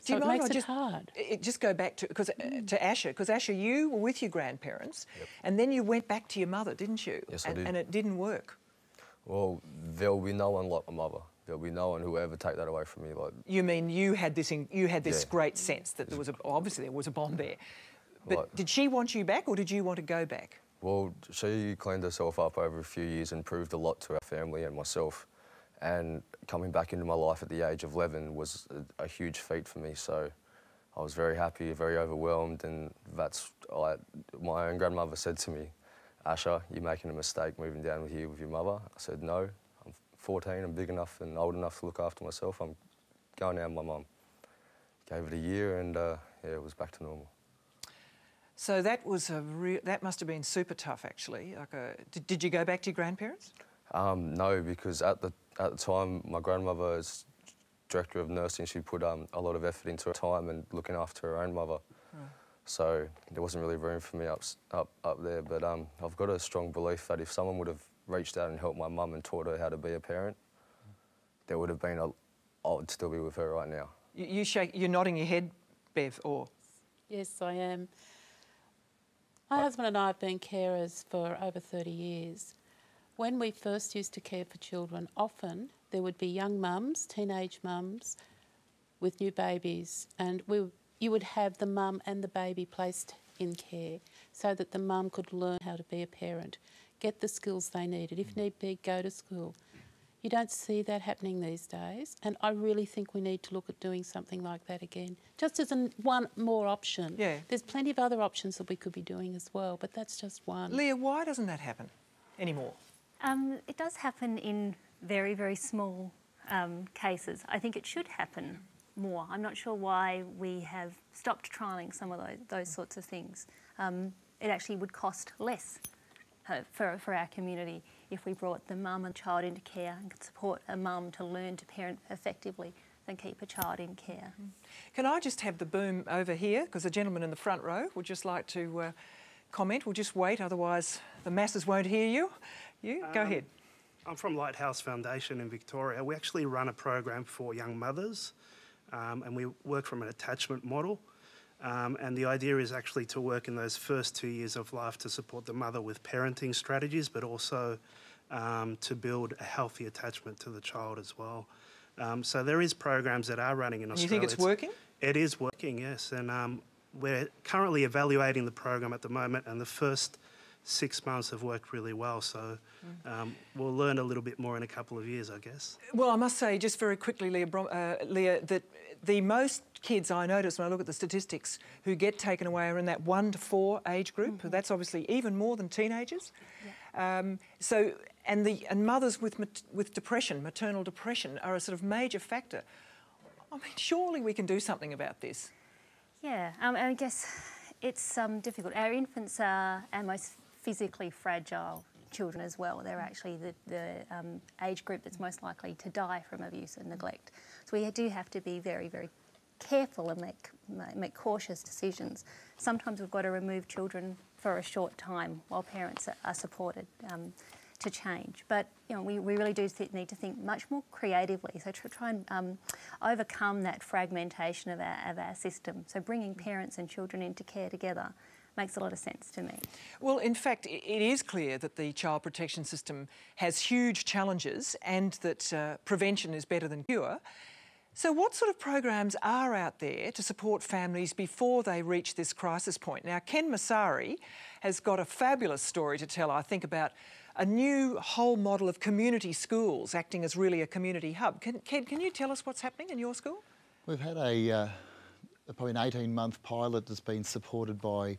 So it makes it hard. Just go back to Asher, because Asher, you were with your grandparents, and then you went back to your mother, didn't you? Yes, I did. And it didn't work. Well, there'll be no one like my mother. There'll be no one who will ever take that away from me. Like, you mean you had this great sense that obviously there was a bond there. But like, did she want you back, or did you want to go back? Well, she cleaned herself up over a few years and proved a lot to our family and myself. And coming back into my life at the age of 11 was a huge feat for me. So I was very happy, very overwhelmed, and that's like my own grandmother said to me, "Asher, you're making a mistake moving down here with your mother." I said, "No, I'm 14, I'm big enough and old enough to look after myself. I'm going down with my mum." Gave it a year and yeah, it was back to normal. So that was that must have been super tough, actually. Like did you go back to your grandparents? No, because at the time, my grandmother, as director of nursing, she put a lot of effort into her time and looking after her own mother. Right. So there wasn't really room for me up there. But I've got a strong belief that if someone would have reached out and helped my mum and taught her how to be a parent, there would have been I would still be with her right now. You're nodding your head, Bev, or? Yes, I am. My husband and I have been carers for over 30 years. When we first used to care for children, often there would be young mums, teenage mums with new babies, and you would have the mum and the baby placed in care so that the mum could learn how to be a parent, get the skills they needed, if need be, go to school. You don't see that happening these days, and I really think we need to look at doing something like that again, just as one more option. Yeah. There's plenty of other options that we could be doing as well, but that's just one. Leah, why doesn't that happen anymore? It does happen in very, very small cases. I think it should happen more. I'm not sure why we have stopped trialling some of those sorts of things. It actually would cost less for our community if we brought the mum and child into care and could support a mum to learn to parent effectively than keep a child in care. Can I just have the boom over here, because the gentleman in the front row would just like to comment. We'll just wait, otherwise the masses won't hear you. Go ahead. I'm from Lighthouse Foundation in Victoria. We actually run a program for young mothers and we work from an attachment model. And the idea is actually to work in those first 2 years of life to support the mother with parenting strategies, but also to build a healthy attachment to the child as well. So there is programs that are running in Australia. You think it's working? It is working, yes. And we're currently evaluating the program at the moment, and the first 6 months have worked really well. So we'll learn a little bit more in a couple of years, I guess. Well, I must say, just very quickly, Leah, that the most kids I notice when I look at the statistics who get taken away are in that 1 to 4 age group. That's obviously even more than teenagers. Yeah. And mothers with depression, maternal depression, are a sort of major factor. I mean, surely we can do something about this. Yeah, I guess it's difficult. Our infants are our most physically fragile children as well. They're actually the age group that's most likely to die from abuse and neglect. So we do have to be very, very careful and make cautious decisions. Sometimes we've got to remove children for a short time while parents are supported to change. But you know, we really do need to think much more creatively. So to try and overcome that fragmentation of our system. So bringing parents and children into care together makes a lot of sense to me. Well, in fact, it is clear that the child protection system has huge challenges and that prevention is better than cure. So what sort of programs are out there to support families before they reach this crisis point? Now, Ken Masari has got a fabulous story to tell, I think, about a new whole model of community schools acting as really a community hub. Ken, can you tell us what's happening in your school? We've had probably an 18-month pilot that's been supported by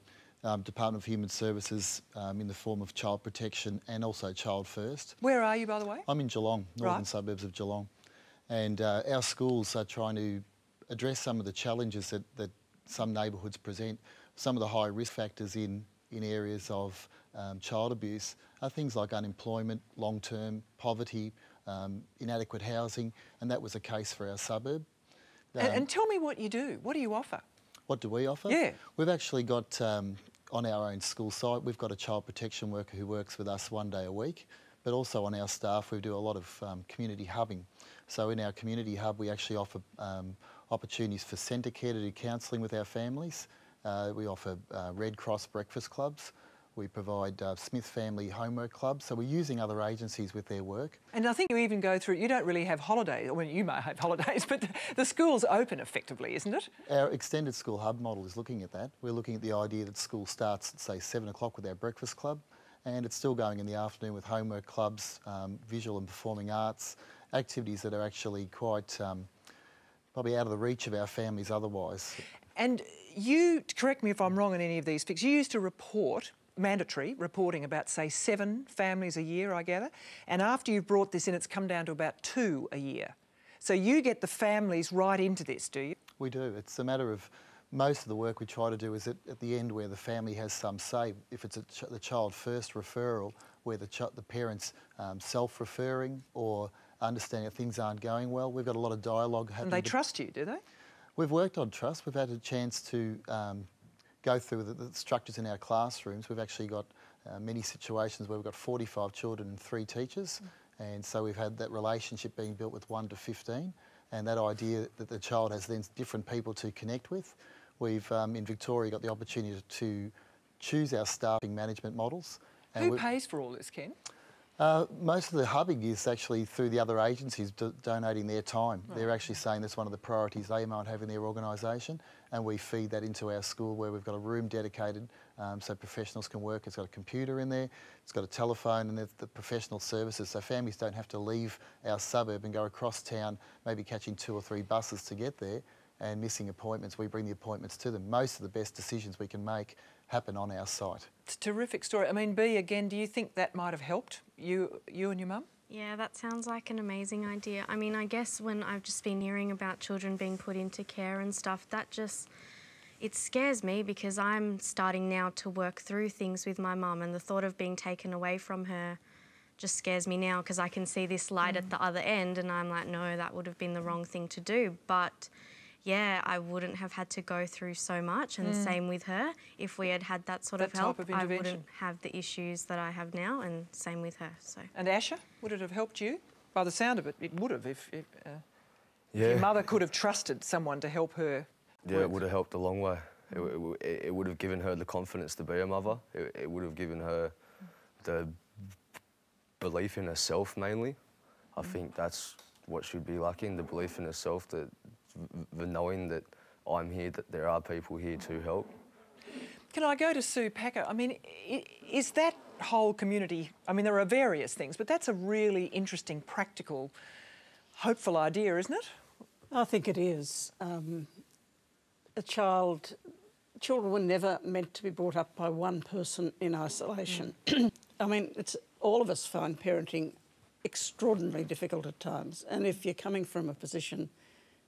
Department of Human Services in the form of child protection and also Child First. Where are you, by the way? I'm in Geelong, northern suburbs of Geelong. And our schools are trying to address some of the challenges that some neighbourhoods present. Some of the high risk factors in areas of child abuse are things like unemployment, long-term poverty, inadequate housing, and that was a case for our suburb. And tell me what you do. What do you offer? What do we offer? Yeah. We've actually got, on our own school site, we've got a child protection worker who works with us 1 day a week, but also on our staff we do a lot of community hubbing. So in our community hub we actually offer opportunities for centre care to do counselling with our families. We offer Red Cross breakfast clubs. We provide Smith Family Homework Clubs, so we're using other agencies with their work. And I think you even go through, you don't really have holidays, well, you may have holidays, but the school's open effectively, isn't it? Our extended school hub model is looking at that. We're looking at the idea that school starts at, say, 7 o'clock with our breakfast club, and it's still going in the afternoon with homework clubs, visual and performing arts, activities that are actually quite probably out of the reach of our families otherwise. And you, correct me if I'm wrong on any of these figures, you used to report, mandatory reporting, about, say, 7 families a year, I gather, and after you've brought this in, it's come down to about 2 a year. So you get the families right into this, do you? We do. It's a matter of most of the work we try to do is at the end where the family has some say. If it's the child first referral, where the parents self-referring or understanding that things aren't going well, we've got a lot of dialogue happening. And they trust you, do they? We've worked on trust. We've had a chance to go through the structures in our classrooms. We've actually got many situations where we've got 45 children and 3 teachers, and so we've had that relationship being built with 1 to 15, and that idea that the child has then different people to connect with. We've, in Victoria, got the opportunity to choose our staffing management models. And who pays for all this, Ken? Most of the hubbing is actually through the other agencies donating their time. Right. They're actually saying that's one of the priorities they might have in their organisation, and we feed that into our school where we've got a room dedicated so professionals can work. It's got a computer in there, it's got a telephone, and the professional services, so families don't have to leave our suburb and go across town, maybe catching 2 or 3 buses to get there and missing appointments. We bring the appointments to them. Most of the best decisions we can make happen on our site. It's a terrific story. I mean, Bea, again, do you think that might have helped you and your mum? Yeah, that sounds like an amazing idea. I mean, I guess when I've just been hearing about children being put into care and stuff, it scares me because I'm starting now to work through things with my mum, and the thought of being taken away from her just scares me now because I can see this light at the other end and I'm like, no, that would have been the wrong thing to do. But yeah, I wouldn't have had to go through so much, and the same with her. If we had had that sort of help, I wouldn't have the issues that I have now, and same with her. So. And Asher, would it have helped you? By the sound of it, it would have if your mother could have trusted someone to help her. Yeah, it would have helped a long way. It would have given her the confidence to be a mother. It would have given her the belief in herself mainly. I think that's what should be lacking, the belief in herself, the knowing that I'm here, that there are people here to help. Can I go to Sue Packer? I mean, is that whole community, I mean, there are various things, but that's a really interesting, practical, hopeful idea, isn't it? I think it is. Children were never meant to be brought up by one person in isolation. I mean, all of us find parenting extraordinarily difficult at times, and if you're coming from a position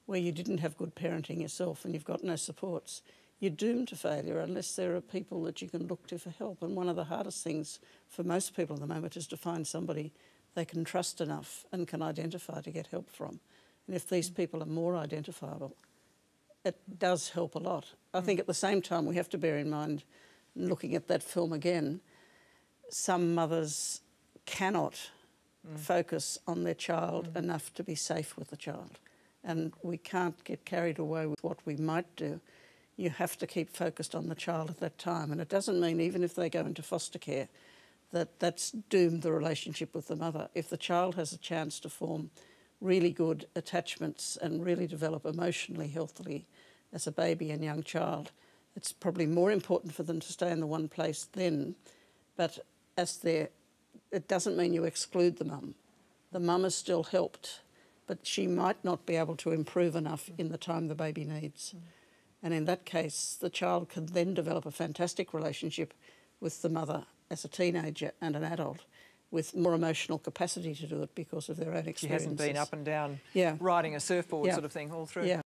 where you didn't have good parenting yourself and you've got no supports, you're doomed to failure unless there are people that you can look to for help. And one of the hardest things for most people at the moment is to find somebody they can trust enough and can identify to get help from. And if these people are more identifiable, it does help a lot. I think at the same time we have to bear in mind, looking at that film again, some mothers cannot focus on their child enough to be safe with the child. And we can't get carried away with what we might do. You have to keep focused on the child at that time. And it doesn't mean even if they go into foster care that that's doomed the relationship with the mother. If the child has a chance to form really good attachments and really develop emotionally healthily as a baby and young child, it's probably more important for them to stay in the one place then. But it doesn't mean you exclude the mum. The mum is still helped, but she might not be able to improve enough in the time the baby needs. And in that case, the child can then develop a fantastic relationship with the mother as a teenager and an adult with more emotional capacity to do it because of their own experiences. She hasn't been up and down Yeah. riding a surfboard Yeah. sort of thing all through. Yeah.